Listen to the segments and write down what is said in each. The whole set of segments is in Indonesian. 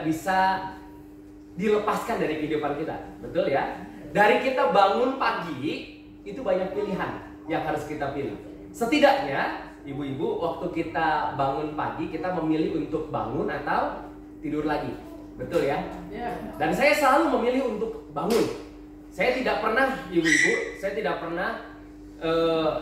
tidak bisa dilepaskan dari kehidupan kita. Betul ya? Dari kita bangun pagi, itu banyak pilihan yang harus kita pilih. Setidaknya, ibu-ibu, waktu kita bangun pagi, kita memilih untuk bangun atau tidur lagi. Betul ya? Dan saya selalu memilih untuk bangun. Saya tidak pernah, ibu-ibu, saya tidak pernah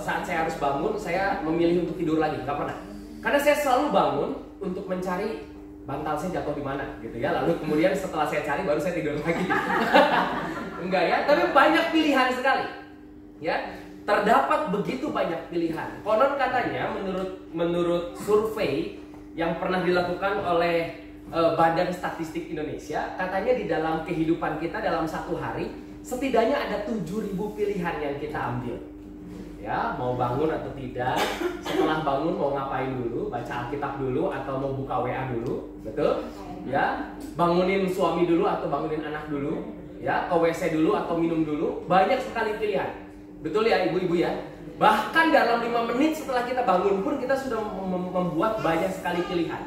saat saya harus bangun, saya memilih untuk tidur lagi. Nggak pernah. Karena saya selalu bangun untuk mencari bantal saya jatuh di mana, gitu ya. Lalu kemudian setelah saya cari, baru saya tidur lagi. Enggak ya? Tapi banyak pilihan sekali. Ya, terdapat begitu banyak pilihan. Konon katanya, menurut survei yang pernah dilakukan oleh Badan Statistik Indonesia, katanya di dalam kehidupan kita dalam satu hari setidaknya ada 7.000 pilihan yang kita ambil. Ya, mau bangun atau tidak, setelah bangun mau ngapain dulu, baca Alkitab dulu atau mau buka WA dulu, betul? Ya, bangunin suami dulu atau bangunin anak dulu, ya, ke WC dulu atau minum dulu, banyak sekali pilihan. Betul ya ibu-ibu ya? Bahkan dalam 5 menit setelah kita bangun pun kita sudah membuat banyak sekali pilihan.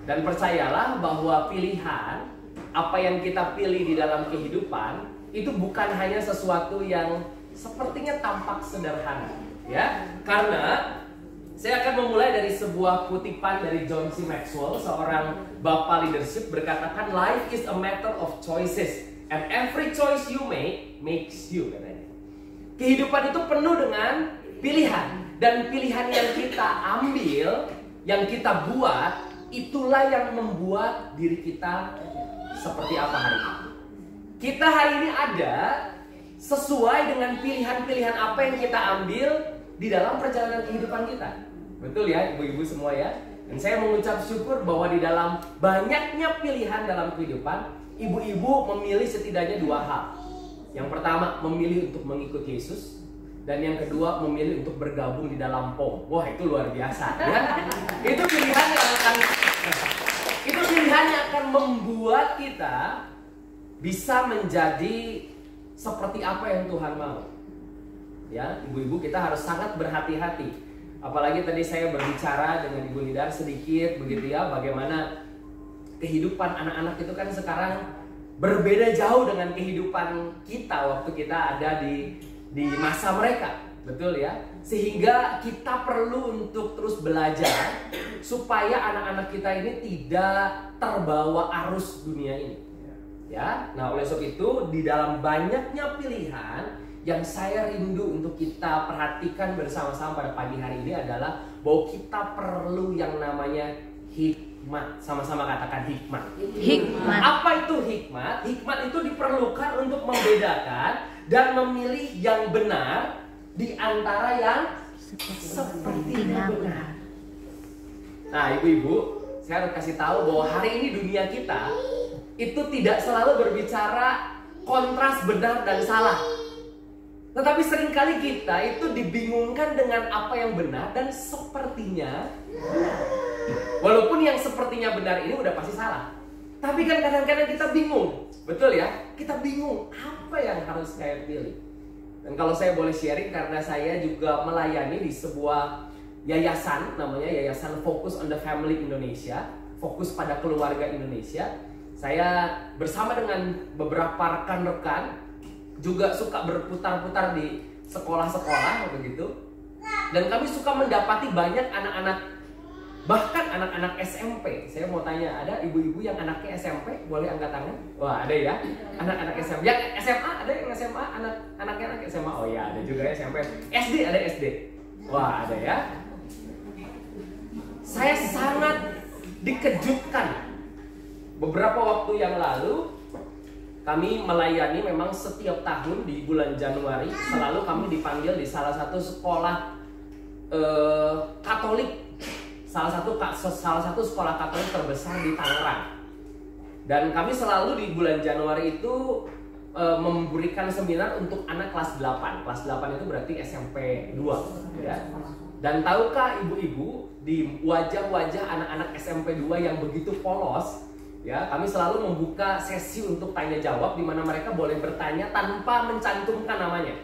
Dan percayalah bahwa pilihan, apa yang kita pilih di dalam kehidupan, itu bukan hanya sesuatu yang sepertinya tampak sederhana, ya. Karena saya akan memulai dari sebuah kutipan dari John C. Maxwell, seorang bapak leadership, berkatakan life is a matter of choices and every choice you make makes you, katanya. Kehidupan itu penuh dengan pilihan, dan pilihan yang kita ambil, yang kita buat, itulah yang membuat diri kita seperti apa hari ini. Kita hari ini ada sesuai dengan pilihan-pilihan apa yang kita ambil di dalam perjalanan kehidupan kita. Betul ya ibu-ibu semua ya? Dan saya mengucap syukur bahwa di dalam banyaknya pilihan dalam kehidupan, ibu-ibu memilih setidaknya 2 hal. Yang pertama, memilih untuk mengikut Yesus. Dan yang kedua, memilih untuk bergabung di dalam POM. Wah, itu luar biasa ya. Itu pilihan yang akan membuat kita bisa menjadi seperti apa yang Tuhan mau. Ya, ibu-ibu, kita harus sangat berhati-hati. Apalagi tadi saya berbicara dengan Ibu Nidar sedikit begitu ya, bagaimana kehidupan anak-anak itu kan sekarang berbeda jauh dengan kehidupan kita waktu kita ada di masa mereka. Betul ya? Sehingga kita perlu untuk terus belajar supaya anak-anak kita ini tidak terbawa arus dunia ini. Ya, nah oleh sebab itu di dalam banyaknya pilihan yang saya rindu untuk kita perhatikan bersama-sama pada pagi hari ini adalah bahwa kita perlu yang namanya hikmat. Sama-sama katakan hikmat. Hikmat. Apa itu hikmat? Hikmat itu diperlukan untuk membedakan dan memilih yang benar di antara yang sepertinya benar. Nah, ibu-ibu, saya harus kasih tahu bahwa hari ini dunia kita itu tidak selalu berbicara kontras benar dan salah. Tetapi seringkali kita itu dibingungkan dengan apa yang benar dan sepertinya benar. Walaupun yang sepertinya benar ini udah pasti salah. Tapi kan kadang-kadang kita bingung. Betul ya? Kita bingung apa yang harus saya pilih. Dan kalau saya boleh sharing, karena saya juga melayani di sebuah yayasan, namanya Yayasan Focus on the Family Indonesia, fokus pada keluarga Indonesia. Saya bersama dengan beberapa rekan-rekan juga suka berputar-putar di sekolah-sekolah begitu. Dan kami suka mendapati banyak anak-anak, bahkan anak-anak SMP. Saya mau tanya, ada ibu-ibu yang anaknya SMP? Boleh angkat tangan? Wah, ada ya. Anak-anak SMP. Yang SMA, ada yang SMA, anaknya anak SMA. Oh ya, ada juga ya SMP. SD, ada SD. Wah, ada ya. Saya sangat dikejutkan. Beberapa waktu yang lalu kami melayani, memang setiap tahun di bulan Januari selalu kami dipanggil di salah satu sekolah Katolik, salah satu sekolah Katolik terbesar di Tangerang. Dan kami selalu di bulan Januari itu memberikan seminar untuk anak kelas 8. Kelas 8 itu berarti SMP 2 ya. Dan tahukah ibu-ibu, di wajah-wajah anak-anak SMP 2 yang begitu polos ya, kami selalu membuka sesi untuk tanya jawab di mana mereka boleh bertanya tanpa mencantumkan namanya.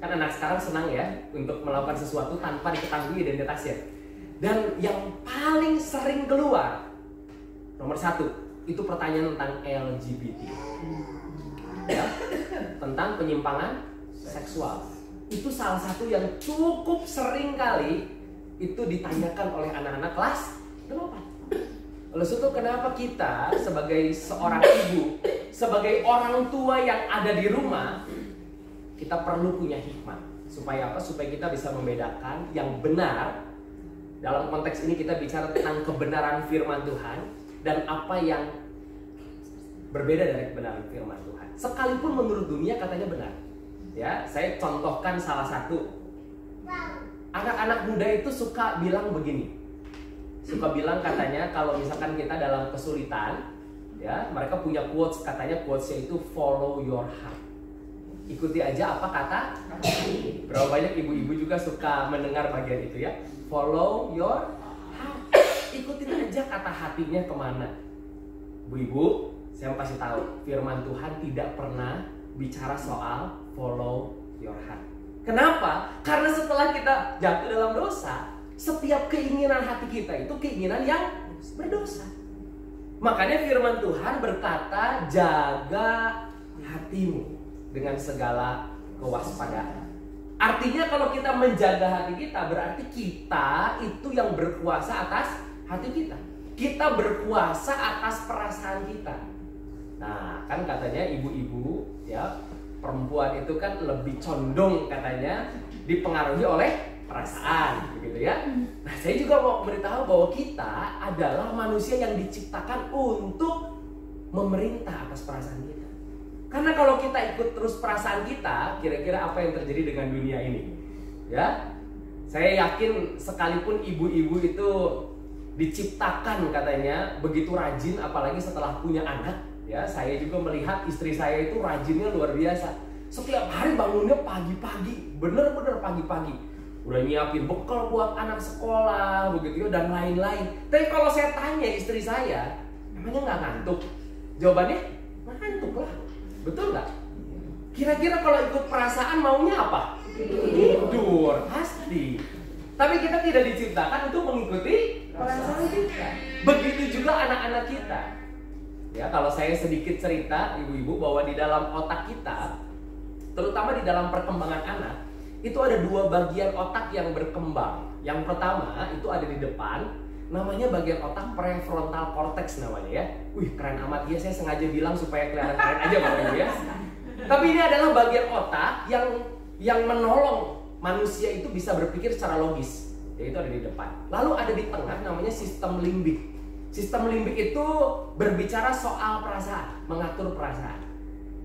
Kan anak sekarang senang ya untuk melakukan sesuatu tanpa diketahui identitasnya. Dan yang paling sering keluar, nomor 1, itu pertanyaan tentang LGBT, ya, tentang penyimpangan seksual. Itu salah satu yang cukup sering kali itu ditanyakan oleh anak-anak kelas 8. Oleh itu kenapa kita sebagai seorang ibu, sebagai orang tua yang ada di rumah, kita perlu punya hikmat. Supaya apa? Supaya kita bisa membedakan yang benar. Dalam konteks ini kita bicara tentang kebenaran firman Tuhan dan apa yang berbeda dari kebenaran firman Tuhan. Sekalipun menurut dunia katanya benar. Ya, saya contohkan salah satu. Anak-anak muda itu suka bilang begini. Suka bilang katanya kalau misalkan kita dalam kesulitan, ya, mereka punya quotes, katanya quotesnya itu follow your heart. Ikuti aja apa kata. Berapa banyak ibu-ibu juga suka mendengar bagian itu ya. Follow your heart. Ikutin aja kata hatinya kemana. Bu-ibu, saya mau kasih tahu, firman Tuhan tidak pernah bicara soal follow your heart. Kenapa? Karena setelah kita jatuh dalam dosa, setiap keinginan hati kita itu keinginan yang berdosa. Makanya firman Tuhan berkata, jaga hatimu dengan segala kewaspadaan. Artinya kalau kita menjaga hati kita, berarti kita itu yang berkuasa atas hati kita. Kita berkuasa atas perasaan kita. Nah, kan katanya ibu-ibu, ya, perempuan itu kan lebih condong katanya dipengaruhi oleh perasaan, begitu ya. Nah, saya juga mau memberitahu bahwa kita adalah manusia yang diciptakan untuk memerintah atas perasaan kita. Karena kalau kita ikut terus perasaan kita, kira-kira apa yang terjadi dengan dunia ini? Ya, saya yakin sekalipun ibu-ibu itu diciptakan katanya begitu rajin, apalagi setelah punya anak. Ya, saya juga melihat istri saya itu rajinnya luar biasa. Setiap hari bangunnya pagi-pagi, bener-bener pagi-pagi. Udah nyiapin bekal buat anak sekolah, begitu ya, dan lain-lain. Tapi kalau saya tanya istri saya, emangnya nggak ngantuk? Jawabannya, ngantuk lah. Betul nggak? Kira-kira kalau ikut perasaan maunya apa? Tidur, pasti. Tapi kita tidak diciptakan untuk mengikuti perasaan kita. Begitu juga anak-anak kita. Ya, kalau saya sedikit cerita, ibu-ibu, bahwa di dalam otak kita, terutama di dalam perkembangan anak, itu ada dua bagian otak yang berkembang. Yang pertama itu ada di depan, namanya bagian otak prefrontal cortex namanya ya. Wih, keren amat ya, saya sengaja bilang supaya kelihatan keren aja Bapak Ibu ya. Tapi ini adalah bagian otak yang menolong manusia itu bisa berpikir secara logis. Yaitu ada di depan. Lalu ada di tengah namanya sistem limbik. Sistem limbik itu berbicara soal perasaan, mengatur perasaan.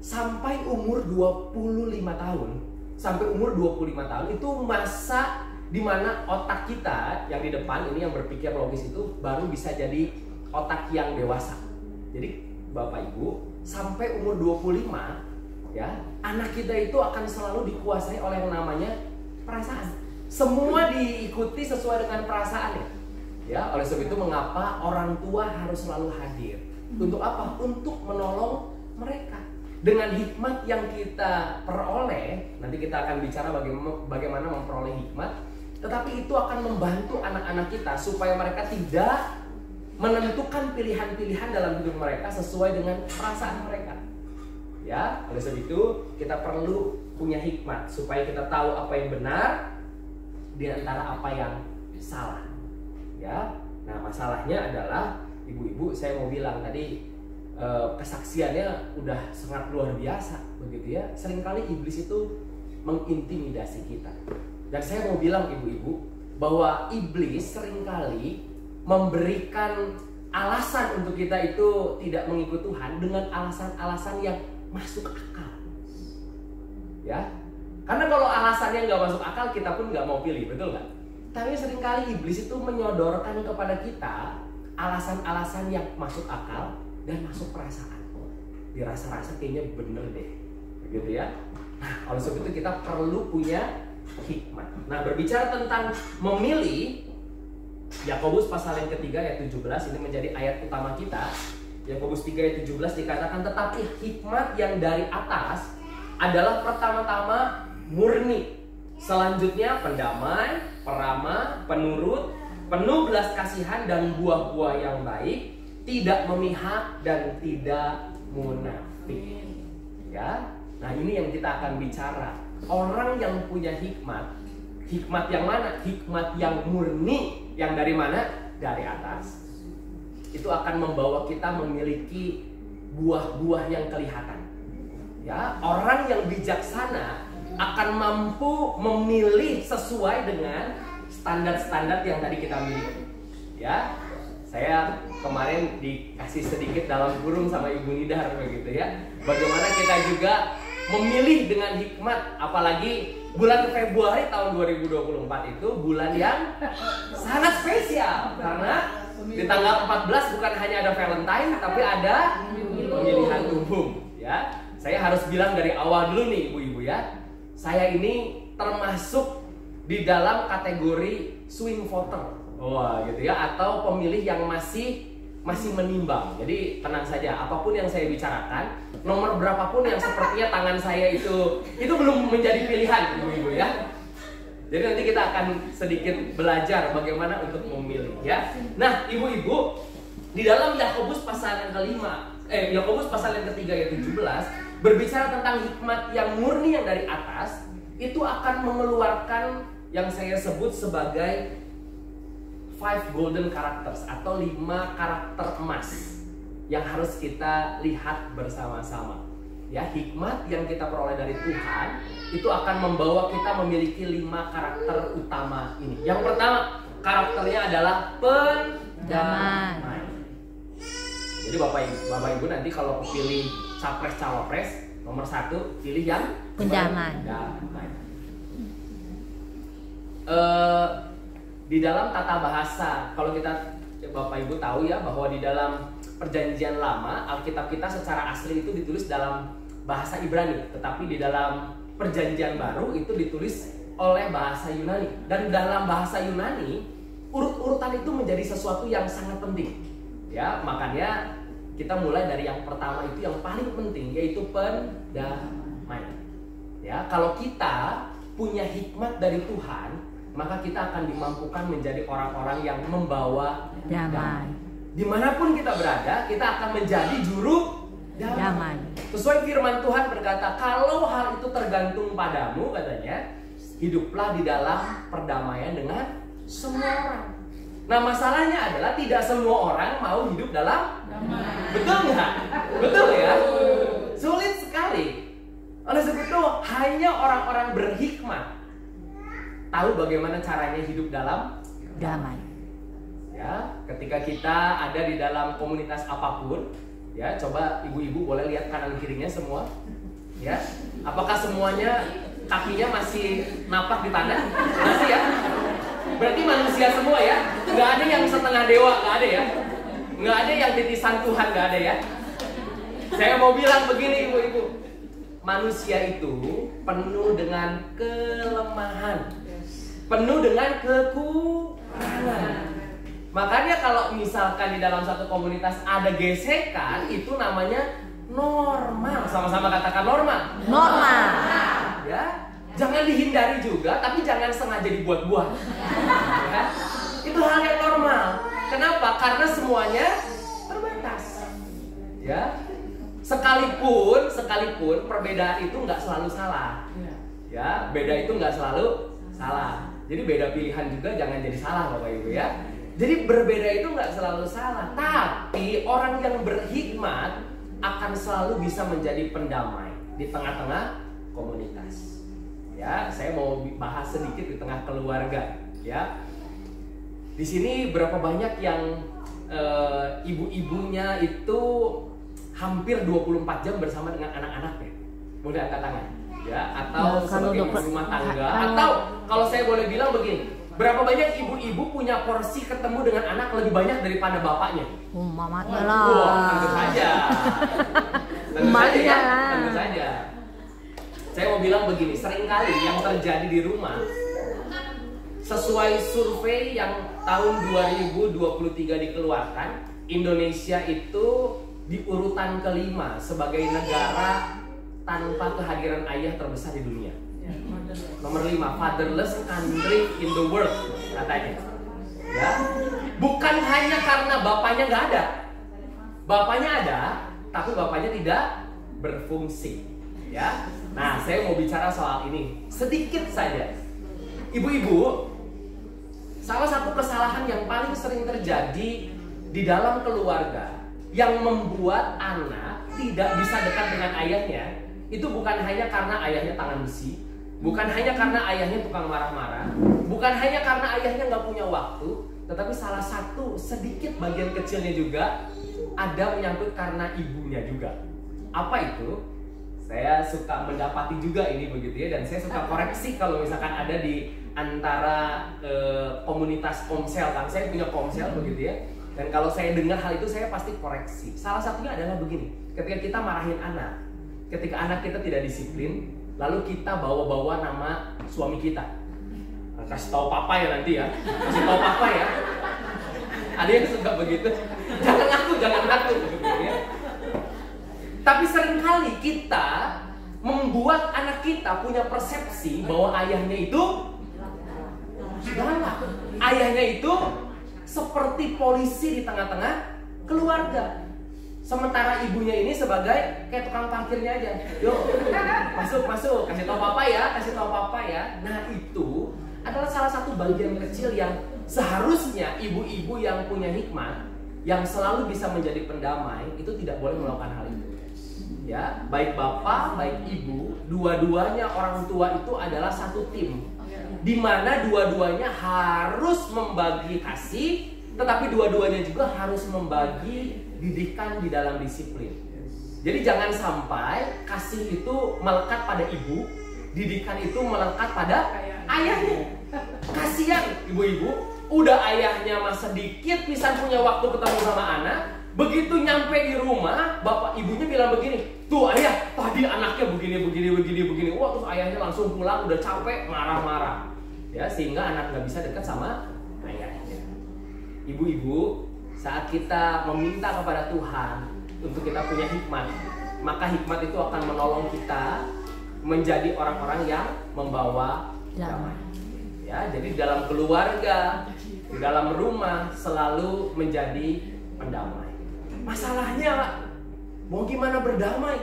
Sampai umur 25 tahun, sampai umur 25 tahun itu masa di mana otak kita yang di depan ini yang berpikir logis itu baru bisa jadi otak yang dewasa. Jadi Bapak Ibu, sampai umur 25 ya, anak kita itu akan selalu dikuasai oleh yang namanya perasaan. Semua diikuti sesuai dengan perasaannya. Ya, oleh sebab itu mengapa orang tua harus selalu hadir. Untuk apa? Untuk menolong mereka. Dengan hikmat yang kita peroleh, nanti kita akan bicara bagaimana memperoleh hikmat. Tetapi itu akan membantu anak-anak kita supaya mereka tidak menentukan pilihan-pilihan dalam hidup mereka sesuai dengan perasaan mereka. Ya, oleh sebab itu kita perlu punya hikmat supaya kita tahu apa yang benar di antara apa yang salah. Ya, nah masalahnya adalah ibu-ibu, saya mau bilang tadi kesaksiannya udah sangat luar biasa, begitu ya. Seringkali iblis itu mengintimidasi kita. Dan saya mau bilang ibu-ibu bahwa iblis seringkali memberikan alasan untuk kita itu tidak mengikut Tuhan dengan alasan-alasan yang masuk akal. Ya, karena kalau alasannya nggak masuk akal kita pun nggak mau pilih, betul nggak? Tapi seringkali iblis itu menyodorkan kepada kita alasan-alasan yang masuk akal dan masuk perasaan. Dirasa-rasa kayaknya bener deh, begitu ya. Nah, oleh sebab itu kita perlu punya hikmat. Nah, berbicara tentang memilih, Yakobus pasal yang ketiga ayat 17 ini menjadi ayat utama kita. Yakobus 3 ayat 17 dikatakan, tetapi hikmat yang dari atas adalah pertama-tama murni, selanjutnya pendamai, peramah, penurut, penuh belas kasihan dan buah-buah yang baik, tidak memihak, dan tidak munafik. Ya, nah ini yang kita akan bicara. Orang yang punya hikmat, hikmat yang mana? Hikmat yang murni, yang dari mana? Dari atas. Itu akan membawa kita memiliki buah-buah yang kelihatan. Ya, orang yang bijaksana akan mampu memilih sesuai dengan standar-standar yang tadi kita miliki. Ya, saya kemarin dikasih sedikit dalam kurung sama Ibu Nidar begitu ya. Bagaimana kita juga memilih dengan hikmat, apalagi bulan Februari tahun 2024 itu bulan yang sangat spesial karena di tanggal 14 bukan hanya ada Valentine tapi ada pemilihan umum ya. Saya harus bilang dari awal dulu nih ibu-ibu ya. Saya ini termasuk di dalam kategori swing voter. Wah, gitu ya, atau pemilih yang masih menimbang. Jadi tenang saja, apapun yang saya bicarakan, nomor berapapun yang sepertinya tangan saya itu belum menjadi pilihan ibu-ibu ya. Jadi nanti kita akan sedikit belajar bagaimana untuk memilih ya. Nah, ibu-ibu, di dalam Yakobus pasal yang kelima, Yakobus pasal yang ketiga ayat 17 berbicara tentang hikmat yang murni yang dari atas, itu akan mengeluarkan yang saya sebut sebagai 5 golden characters atau 5 karakter emas yang harus kita lihat bersama-sama. Ya, hikmat yang kita peroleh dari Tuhan itu akan membawa kita memiliki 5 karakter utama ini. Yang pertama, karakternya adalah pendamai. Jadi Bapak Ibu nanti kalau pilih capres cawapres nomor 1 pilih yang pendamai. Di dalam tata bahasa, kalau kita Bapak Ibu tahu ya bahwa di dalam Perjanjian Lama Alkitab kita secara asli itu ditulis dalam bahasa Ibrani, tetapi di dalam Perjanjian Baru itu ditulis oleh bahasa Yunani. Dan dalam bahasa Yunani urut-urutan itu menjadi sesuatu yang sangat penting. Ya, makanya kita mulai dari yang pertama itu yang paling penting yaitu pendamai. Ya, kalau kita punya hikmat dari Tuhan, maka kita akan dimampukan menjadi orang-orang yang membawa damai. Dimanapun kita berada, kita akan menjadi juru damai. Sesuai firman Tuhan berkata, kalau hal itu tergantung padamu, katanya, hiduplah di dalam perdamaian dengan semua orang. Nah, masalahnya adalah tidak semua orang mau hidup dalam damai. Betul nggak? Betul ya? Sulit sekali. Oleh sebab itu, hanya orang-orang berhikmat tahu bagaimana caranya hidup dalam damai. Ya, ketika kita ada di dalam komunitas apapun, ya, coba ibu-ibu boleh lihat kanan kirinya semua. Ya, apakah semuanya kakinya masih napak di tanah? Masih ya? Berarti manusia semua ya? Nggak ada yang setengah dewa, nggak ada ya? Nggak ada yang titisan Tuhan, nggak ada ya? Saya mau bilang begini ibu-ibu, manusia itu penuh dengan kelemahan, penuh dengan kekurangan. Makanya kalau misalkan di dalam satu komunitas ada gesekan, itu namanya normal. Sama-sama katakan normal. Normal. Ya, jangan dihindari juga, tapi jangan sengaja dibuat-buat. Ya, itu hal yang normal. Kenapa? Karena semuanya terbatas. Ya, sekalipun perbedaan itu nggak selalu salah. Ya, beda itu nggak selalu salah. Jadi beda pilihan juga jangan jadi salah Bapak Ibu ya. Jadi berbeda itu nggak selalu salah, tapi orang yang berhikmat akan selalu bisa menjadi pendamai di tengah-tengah komunitas. Ya, saya mau bahas sedikit di tengah keluarga. Ya, di sini berapa banyak yang ibu-ibunya itu hampir 24 jam bersama dengan anak-anaknya? Boleh angkat tangan. Ya, atau sebagai rumah tangga, atau kalau saya boleh bilang begini, berapa banyak ibu-ibu punya porsi ketemu dengan anak lebih banyak daripada bapaknya? Mamanya lah. Tentu saja. Tentu saja. Saya mau bilang begini, seringkali yang terjadi di rumah, sesuai survei yang tahun 2023 dikeluarkan, Indonesia itu di urutan kelima sebagai negara tanpa kehadiran ayah terbesar di dunia. Nomor 5, fatherless country in the world katanya. Ya, bukan hanya karena bapaknya nggak ada, Bapaknya ada, tapi bapaknya tidak berfungsi. Ya. Nah, saya mau bicara soal ini sedikit saja. Ibu-ibu, salah satu kesalahan yang paling sering terjadi di dalam keluarga yang membuat anak tidak bisa dekat dengan ayahnya, itu bukan hanya karena ayahnya tangan besi, bukan hanya karena ayahnya tukang marah-marah, bukan hanya karena ayahnya nggak punya waktu, tetapi salah satu sedikit bagian kecilnya juga ada menyangkut karena ibunya juga. Apa itu? Saya suka mendapati juga ini begitu ya, dan saya suka koreksi kalau misalkan ada di antara komunitas komsel, kan saya punya komsel begitu ya, dan kalau saya dengar hal itu saya pasti koreksi. Salah satunya adalah begini, ketika kita marahin anak, ketika anak kita tidak disiplin, lalu kita bawa-bawa nama suami kita, kasih tahu papa ya nanti ya, kasih tahu papa ya. Ada yang suka begitu, jangan ngaku begitu ya. Tapi seringkali kita membuat anak kita punya persepsi bahwa ayahnya itu galak. Ayahnya itu seperti polisi di tengah-tengah keluarga. Sementara ibunya ini sebagai kayak tukang parkirnya aja. Yuk, masuk, kasih tahu papa ya. Nah, itu adalah salah satu bagian kecil yang seharusnya ibu-ibu yang punya hikmat, yang selalu bisa menjadi pendamai, itu tidak boleh melakukan hal itu. Ya, baik bapak, baik ibu, dua-duanya orang tua itu adalah satu tim, di mana dua-duanya harus membagi kasih, tetapi dua-duanya juga harus membagi didikan di dalam disiplin. Jadi jangan sampai kasih itu melekat pada ibu, didikan itu melekat pada ayahnya. Kasihan ibu-ibu, udah ayahnya masih sedikit bisa punya waktu ketemu sama anak. Begitu nyampe di rumah, bapak ibunya bilang begini, tuh ayah, tadi anaknya begini. Wah, terus ayahnya langsung pulang udah capek, marah-marah. Ya, sehingga anak nggak bisa dekat sama ayahnya. Ibu-ibu, saat kita meminta kepada Tuhan untuk kita punya hikmat, maka hikmat itu akan menolong kita menjadi orang-orang yang membawa damai. Ya, jadi dalam keluarga, di dalam rumah selalu menjadi pendamai. Masalahnya, mau gimana berdamai?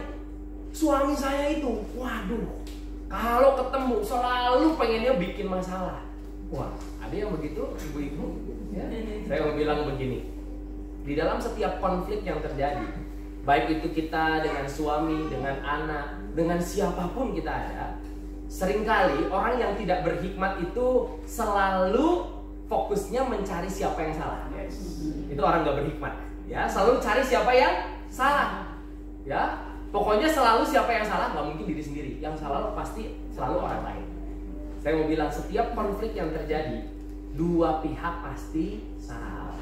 Suami saya itu, waduh, kalau ketemu selalu pengennya bikin masalah. Wah, ada yang begitu, ibu-ibu? Ya? Saya mau bilang begini, di dalam setiap konflik yang terjadi, baik itu kita dengan suami, dengan anak, dengan siapapun kita ada, seringkali orang yang tidak berhikmat itu selalu fokusnya mencari siapa yang salah. Itu orang gak berhikmat. Ya, selalu cari siapa yang salah. Ya, pokoknya selalu siapa yang salah, nggak mungkin diri sendiri. Yang salah pasti selalu orang lain. Saya mau bilang setiap konflik yang terjadi, dua pihak pasti salah.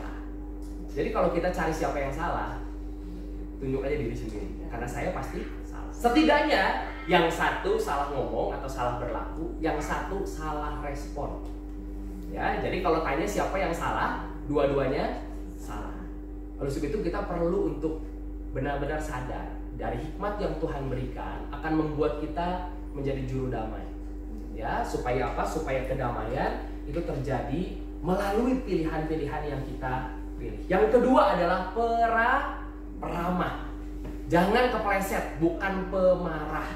Jadi kalau kita cari siapa yang salah, tunjuk aja diri sendiri. Karena saya pasti salah. Setidaknya yang satu salah ngomong atau salah berlaku, yang satu salah respon. Ya, jadi kalau tanya siapa yang salah, dua-duanya salah. Oleh sebab itu kita perlu untuk benar-benar sadar dari hikmat yang Tuhan berikan akan membuat kita menjadi juru damai. Ya, supaya apa? Supaya kedamaian itu terjadi melalui pilihan-pilihan yang kita pilih. Yang kedua adalah peramah. Jangan kepleset, bukan pemarah.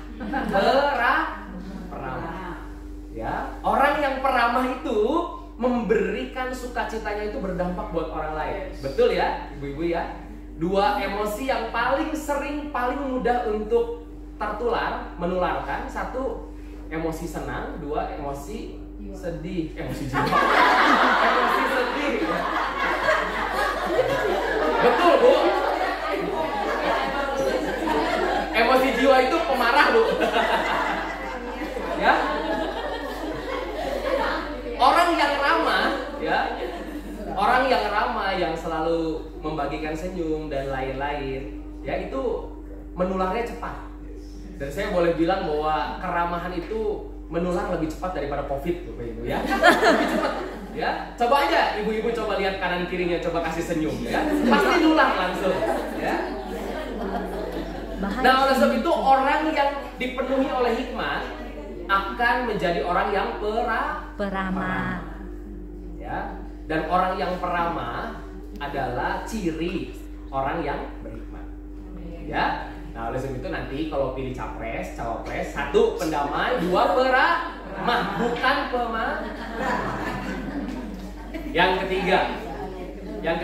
Peramah. Ya, orang yang peramah itu memberikan sukacitanya itu berdampak buat orang lain. Betul ya, ibu-ibu ya? Dua emosi yang paling sering, paling mudah untuk menularkan. Satu, emosi senang. Dua, emosi sedih. Emosi jiwa. Emosi sedih. Betul, Bu. Emosi jiwa itu pemarah, Bu. Ya. Orang yang ramah, ya, orang yang ramah, yang selalu membagikan senyum dan lain-lain, ya itu menularnya cepat. Dan saya boleh bilang bahwa keramahan itu menular lebih cepat daripada COVID, ibu ya. Lebih cepat, ya. Coba aja, ibu-ibu coba lihat kanan kirinya, coba kasih senyum, ya. Pasti nular langsung, ya. Nah, oleh sebab itu orang yang dipenuhi oleh hikmat akan menjadi orang yang peramah. Ya, dan orang yang peramah adalah ciri orang yang berhikmat. Ya. Nah, oleh sebab itu nanti kalau pilih capres, cawapres, 1 pendamai, 2 peramah, bukan pemarah. Yang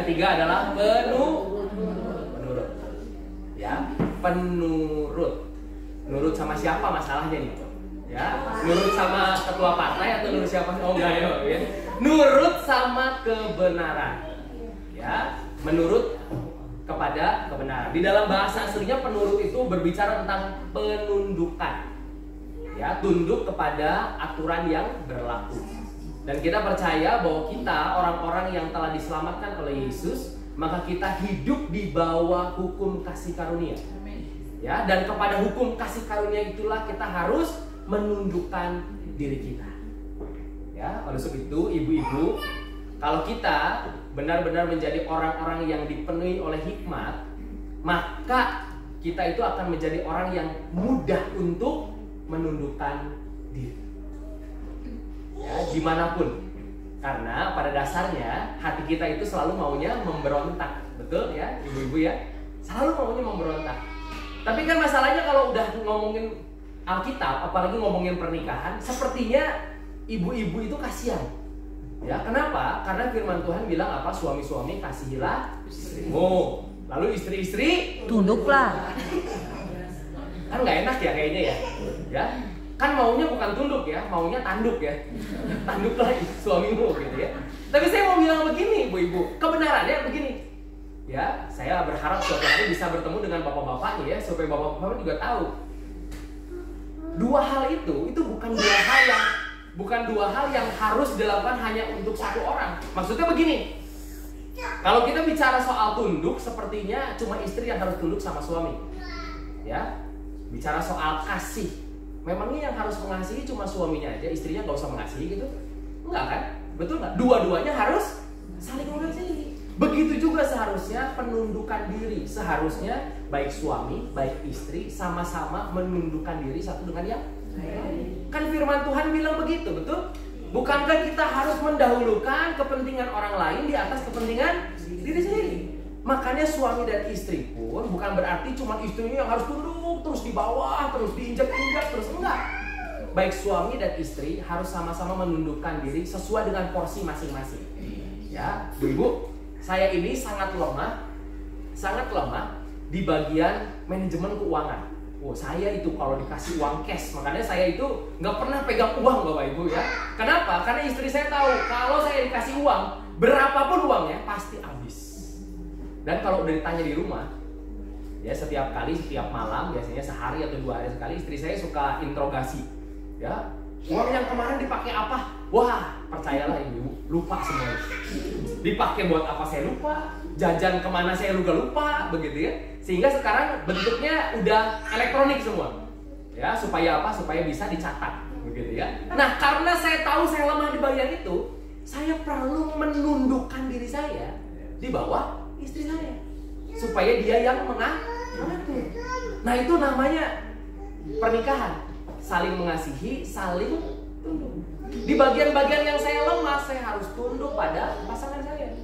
ketiga adalah penurut. Ya, penurut. Nurut sama siapa masalahnya nih? Ya, nurut sama ketua partai atau nurut siapa? Oh enggak ya. Nurut sama kebenaran. Ya, menurut kepada kebenaran. Di dalam bahasa aslinya penurut itu berbicara tentang penundukan. Ya, tunduk kepada aturan yang berlaku. Dan kita percaya bahwa kita orang-orang yang telah diselamatkan oleh Yesus, maka kita hidup di bawah hukum kasih karunia. Ya, dan kepada hukum kasih karunia itulah kita harus menundukkan diri kita. Ya, oleh sebab itu ibu-ibu, kalau kita benar-benar menjadi orang-orang yang dipenuhi oleh hikmat, maka kita itu akan menjadi orang yang mudah untuk menundukkan diri. Ya, dimanapun. Karena pada dasarnya hati kita itu selalu maunya memberontak. Betul ya, ibu-ibu ya? Selalu maunya memberontak. Tapi kan masalahnya kalau udah ngomongin Alkitab, apalagi ngomongin pernikahan, sepertinya ibu-ibu itu kasihan. Ya, kenapa? Karena firman Tuhan bilang apa? Suami-suami kasihilah istrimu. Lalu istri-istri tunduklah. Kan nggak enak ya kayaknya ya. Ya, kan maunya bukan tunduk ya, maunya tanduk ya. Tanduklah suamimu gitu ya. Tapi saya mau bilang begini, ibu-ibu, kebenarannya begini. Ya, saya berharap suatu hari bisa bertemu dengan bapak-bapak ya, supaya bapak-bapak juga tahu. Dua hal itu bukan dua hal yang harus dilakukan hanya untuk satu orang. Maksudnya begini, kalau kita bicara soal tunduk, sepertinya cuma istri yang harus tunduk sama suami. Ya, bicara soal kasih, memangnya yang harus mengasihi cuma suaminya aja, istrinya nggak usah mengasihi gitu? Enggak kan? Betul nggak? Dua-duanya harus saling mengasihi. Begitu juga seharusnya penundukan diri. Seharusnya baik suami, baik istri sama-sama menundukkan diri satu dengan yang lain. Kan firman Tuhan bilang begitu, betul? Bukankah kita harus mendahulukan kepentingan orang lain di atas kepentingan diri sendiri? Makanya suami dan istri pun bukan berarti cuma istrinya yang harus tunduk, terus di bawah, terus diinjak-injak, terus enggak. Baik suami dan istri harus sama-sama menundukkan diri sesuai dengan porsi masing-masing. Ya, Bu-ibu, saya ini sangat lemah di bagian manajemen keuangan. Oh, saya itu kalau dikasih uang cash, makanya saya itu nggak pernah pegang uang, Bapak Ibu ya. Kenapa? Karena istri saya tahu kalau saya dikasih uang, berapapun uangnya pasti habis. Dan kalau udah ditanya di rumah, ya setiap malam, biasanya sehari atau 2 hari sekali, istri saya suka interogasi. Ya, uang yang kemarin dipakai apa? Wah, percayalah ibu, lupa semuanya. Dipakai buat apa saya lupa, jajan kemana saya juga lupa, begitu ya. Sehingga sekarang bentuknya udah elektronik semua. Ya, supaya apa? Supaya bisa dicatat, begitu ya. Nah, karena saya tahu saya lemah di bagian itu, saya perlu menundukkan diri saya di bawah istri saya. Supaya dia yang mengatur. Nah, itu namanya pernikahan. Saling mengasihi, saling tunduk. Di bagian-bagian yang saya lemah, saya harus tunduk pada pasangan saya.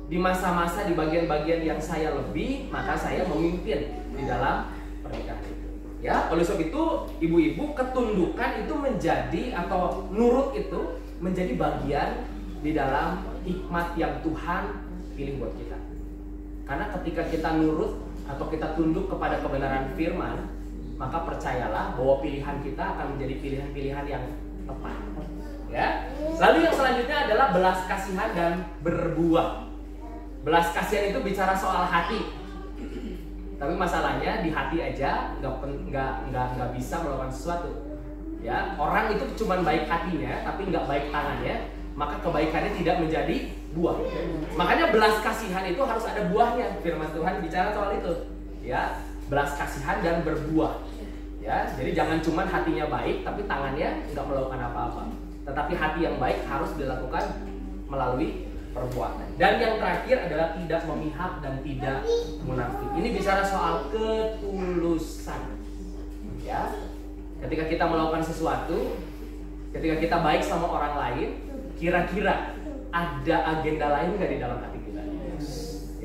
Di masa-masa, di bagian-bagian yang saya lebih, maka saya memimpin di dalam pernikahan itu. Ya, oleh sebab itu, ibu-ibu, ketundukan itu menjadi, atau nurut itu menjadi bagian di dalam hikmat yang Tuhan pilih buat kita. Karena ketika kita nurut atau kita tunduk kepada kebenaran firman, maka percayalah bahwa pilihan kita akan menjadi pilihan-pilihan yang tepat. Ya. Lalu yang selanjutnya adalah belas kasihan dan berbuah. Belas kasihan itu bicara soal hati. Tapi masalahnya di hati aja nggak bisa melakukan sesuatu. Ya, orang itu cuma baik hatinya tapi nggak baik tangannya, maka kebaikannya tidak menjadi buah. Makanya belas kasihan itu harus ada buahnya. Firman Tuhan bicara soal itu. Ya. Belas kasihan dan berbuah. Ya, jadi jangan cuma hatinya baik tapi tangannya nggak melakukan apa-apa. Tetapi hati yang baik harus dilakukan melalui perbuatan. Dan yang terakhir adalah tidak memihak dan tidak munafik. Ini bicara soal ketulusan. Ya, ketika kita melakukan sesuatu, ketika kita baik sama orang lain, kira-kira ada agenda lain nggak di dalam hati kita?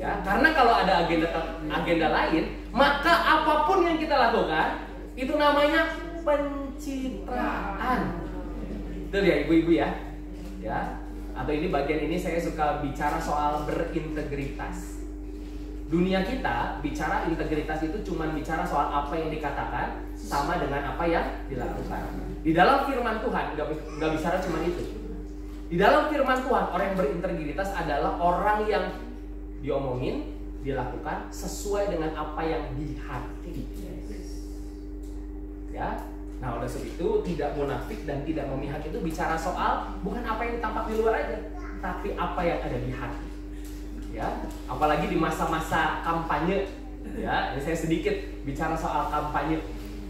Ya, karena kalau ada agenda lain, maka apapun yang kita lakukan itu namanya pencitraan. Betul ya ibu-ibu ya? Ya. Atau ini bagian ini saya suka bicara soal berintegritas. Dunia kita bicara integritas itu cuma bicara soal apa yang dikatakan sama dengan apa yang dilakukan. Di dalam firman Tuhan nggak bicara cuma itu. Di dalam firman Tuhan orang yang berintegritas adalah orang yang diomongin, dilakukan sesuai dengan apa yang di hati. Ya. Nah, oleh sebab itu tidak munafik dan tidak memihak itu bicara soal bukan apa yang tampak di luar aja, tapi apa yang ada di hati. Ya, apalagi di masa-masa kampanye. Ya, ini saya sedikit bicara soal kampanye.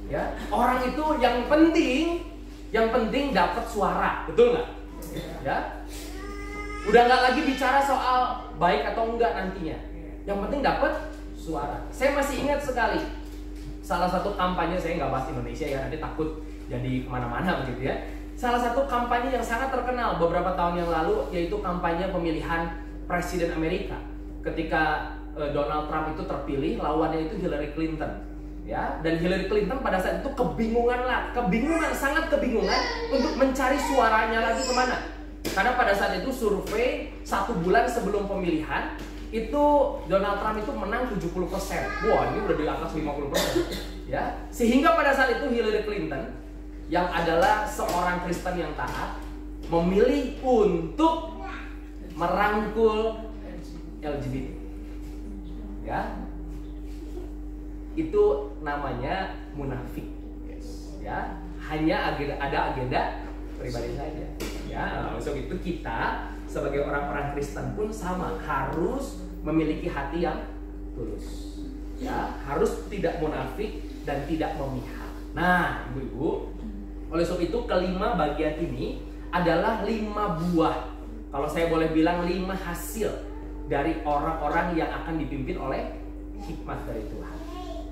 Ya, orang itu yang penting dapat suara, betul nggak? Ya, udah nggak lagi bicara soal baik atau enggak nantinya. Yang penting dapat suara. Saya masih ingat sekali salah satu kampanye, saya nggak bahas Indonesia ya, nanti takut jadi kemana-mana begitu ya. Salah satu kampanye yang sangat terkenal beberapa tahun yang lalu yaitu kampanye pemilihan Presiden Amerika. Ketika Donald Trump itu terpilih, lawannya itu Hillary Clinton. Ya, dan Hillary Clinton pada saat itu sangat kebingungan untuk mencari suaranya lagi kemana. Karena pada saat itu survei 1 bulan sebelum pemilihan itu Donald Trump itu menang 70%. Wah, ini udah di atas 50%. Ya, sehingga pada saat itu Hillary Clinton yang adalah seorang Kristen yang taat memilih untuk merangkul LGBT. Ya. Itu namanya munafik. Ya, hanya ada agenda pribadi saja. Ya, maksud itu kita sebagai orang-orang Kristen pun sama, harus memiliki hati yang tulus. Ya, harus tidak munafik dan tidak memihak. Nah, ibu-ibu, oleh sebab itu kelima bagian ini adalah 5 buah, kalau saya boleh bilang 5 hasil dari orang-orang yang akan dipimpin oleh hikmat dari Tuhan.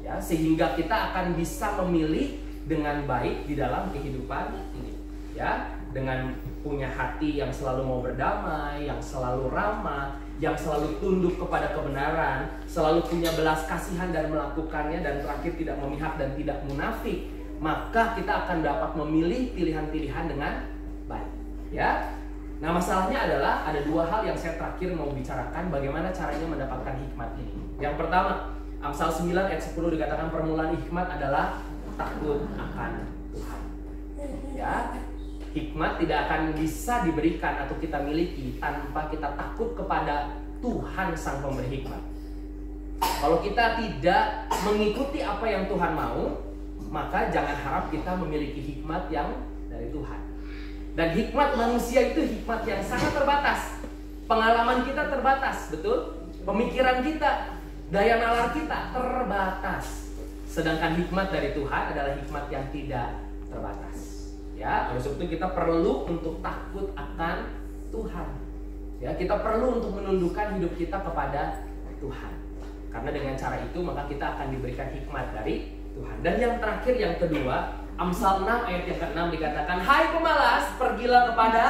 Ya, sehingga kita akan bisa memilih dengan baik di dalam kehidupan ini. Ya, dengan punya hati yang selalu mau berdamai, yang selalu ramah, yang selalu tunduk kepada kebenaran, selalu punya belas kasihan dan melakukannya, dan terakhir tidak memihak dan tidak munafik, maka kita akan dapat memilih pilihan-pilihan dengan baik. Ya. Nah, masalahnya adalah ada 2 hal yang saya terakhir mau bicarakan bagaimana caranya mendapatkan hikmat ini. Yang pertama, Amsal 9 ayat 10 dikatakan permulaan hikmat adalah takut akan Tuhan. Ya. Hikmat tidak akan bisa diberikan atau kita miliki tanpa kita takut kepada Tuhan sang pemberi hikmat. Kalau kita tidak mengikuti apa yang Tuhan mau, maka jangan harap kita memiliki hikmat yang dari Tuhan. Dan hikmat manusia itu hikmat yang sangat terbatas. Pengalaman kita terbatas, betul? Pemikiran kita, daya nalar kita terbatas. Sedangkan hikmat dari Tuhan adalah hikmat yang tidak terbatas. Ya, oleh sebab itu kita perlu untuk takut akan Tuhan. Ya, kita perlu untuk menundukkan hidup kita kepada Tuhan. Karena dengan cara itu maka kita akan diberikan hikmat dari Tuhan. Dan yang terakhir, yang kedua, Amsal 6 ayat yang ke-6 dikatakan, hai pemalas, pergilah kepada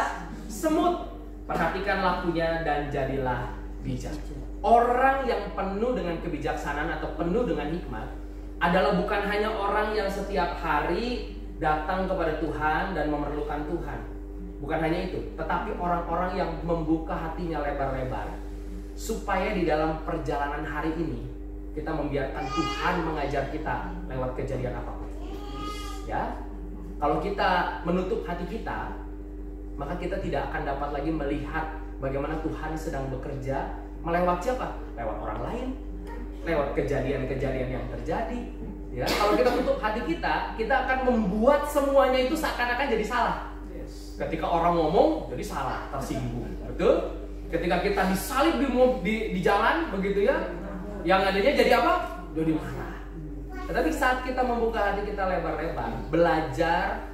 semut, perhatikan lakunya dan jadilah bijak. Orang yang penuh dengan kebijaksanaan atau penuh dengan hikmat adalah bukan hanya orang yang setiap hari datang kepada Tuhan dan memerlukan Tuhan. Bukan hanya itu, tetapi orang-orang yang membuka hatinya lebar-lebar supaya di dalam perjalanan hari ini kita membiarkan Tuhan mengajar kita lewat kejadian apapun. Ya, kalau kita menutup hati kita, maka kita tidak akan dapat lagi melihat bagaimana Tuhan sedang bekerja melewat siapa? Lewat orang lain, lewat kejadian-kejadian yang terjadi. Ya, kalau kita tutup hati kita akan membuat semuanya itu seakan-akan jadi salah. Ketika orang ngomong, jadi salah, tersinggung, betul? Ketika kita disalib di jalan, begitu ya, yang adanya jadi apa? Jadi marah. Tetapi saat kita membuka hati kita lebar-lebar, belajar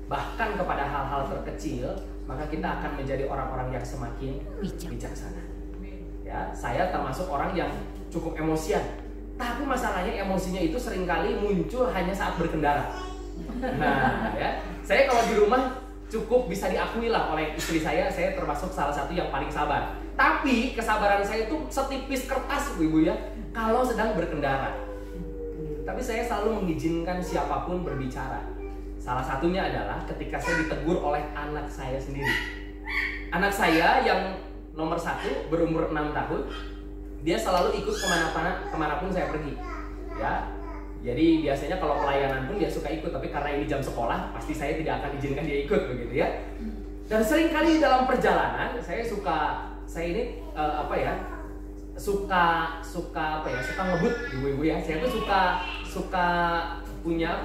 bahkan kepada hal-hal terkecil, maka kita akan menjadi orang-orang yang semakin bijaksana. Ya, saya termasuk orang yang cukup emosian. Tapi masalahnya emosinya itu seringkali muncul hanya saat berkendara. Nah, ya, saya kalau di rumah cukup bisa diakui lah oleh istri saya termasuk salah satu yang paling sabar. Tapi kesabaran saya itu setipis kertas ibu-ibu ya, kalau sedang berkendara. Tapi saya selalu mengizinkan siapapun berbicara. Salah satunya adalah ketika saya ditegur oleh anak saya sendiri. Anak saya yang nomor 1 berumur 6 tahun, dia selalu ikut kemanapun saya pergi. Ya, jadi biasanya kalau pelayanan pun dia suka ikut, tapi karena ini jam sekolah, pasti saya tidak akan izinkan dia ikut begitu ya. Dan sering kali dalam perjalanan saya ini suka ngebut ibu-ibu ya. Saya tuh suka punya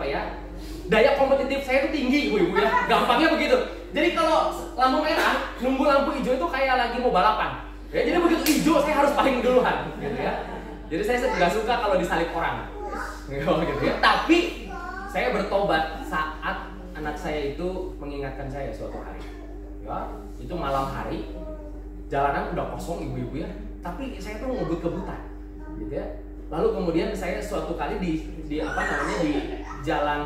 daya kompetitif saya tuh tinggi ibu-ibu ya. Gampangnya begitu. Jadi kalau lampu merah, nunggu lampu hijau itu kayak lagi mau balapan. Ya, jadi begitu hijau saya harus paling duluan gitu ya. Jadi saya nggak suka kalau disalip orang. Gitu ya. Tapi saya bertobat saat anak saya itu mengingatkan saya suatu hari. Ya, itu malam hari. Jalanan udah kosong ibu-ibu ya, tapi saya tuh ngebut-ngebutan gitu ya. Lalu kemudian saya suatu kali di jalan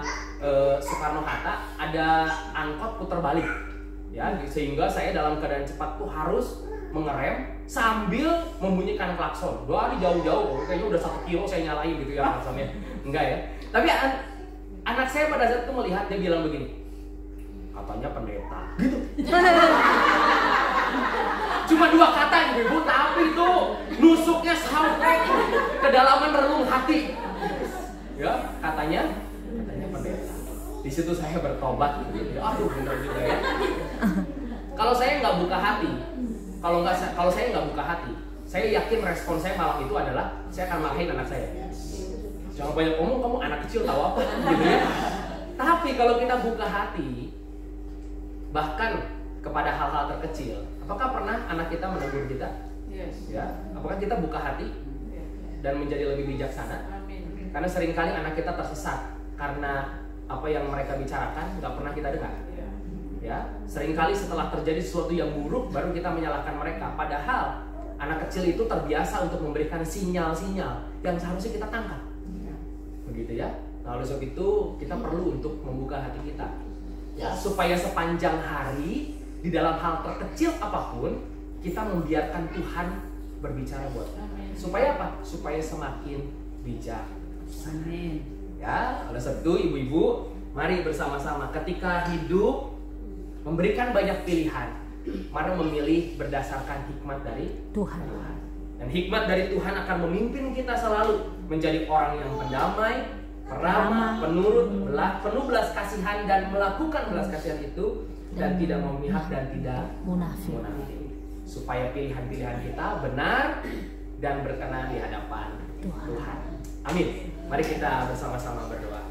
Soekarno-Hatta ada angkot putar balik ya, sehingga saya dalam keadaan cepat tuh harus mengerem sambil membunyikan klakson. Dari jauh-jauh, kayaknya udah 1 kilo saya nyalain gitu ya klaksonnya. Enggak ya. Tapi anak saya pada saat itu melihat, dia bilang begini, katanya pendeta gitu. Cuma 2 kata ibu, tapi itu nusuknya sampai kedalaman relung hati. Ya, katanya pendeta. Di situ saya bertobat gitu. Aduh, benar juga ya. Kalau saya nggak buka hati, kalau saya nggak buka hati, saya yakin respon saya malam itu adalah saya akan marahin anak saya. Jangan banyak ngomong, kamu anak kecil tahu apa gitu ya. Tapi kalau kita buka hati, bahkan kepada hal-hal terkecil, apakah pernah anak kita menegur kita? Yes. Ya, apakah kita buka hati dan menjadi lebih bijaksana? Amin. Karena seringkali anak kita tersesat karena apa yang mereka bicarakan nggak pernah kita dengar. Ya, seringkali setelah terjadi sesuatu yang buruk baru kita menyalahkan mereka. Padahal anak kecil itu terbiasa untuk memberikan sinyal-sinyal yang seharusnya kita tangkap. Begitu ya. Nah, oleh sebab itu kita perlu untuk membuka hati kita. Ya, supaya sepanjang hari di dalam hal terkecil apapun kita membiarkan Tuhan berbicara buat kita. Supaya apa? Supaya semakin bijak. Amin. Ya, oleh sebab itu ibu-ibu, mari bersama-sama ketika hidup memberikan banyak pilihan, mari memilih berdasarkan hikmat dari Tuhan. Dan hikmat dari Tuhan akan memimpin kita selalu menjadi orang yang pendamai, peramah, penurut, penuh belas kasihan dan melakukan belas kasihan itu dan tidak memihak dan tidak munafik. Supaya pilihan-pilihan kita benar dan berkenan di hadapan Tuhan. Amin. Mari kita bersama-sama berdoa.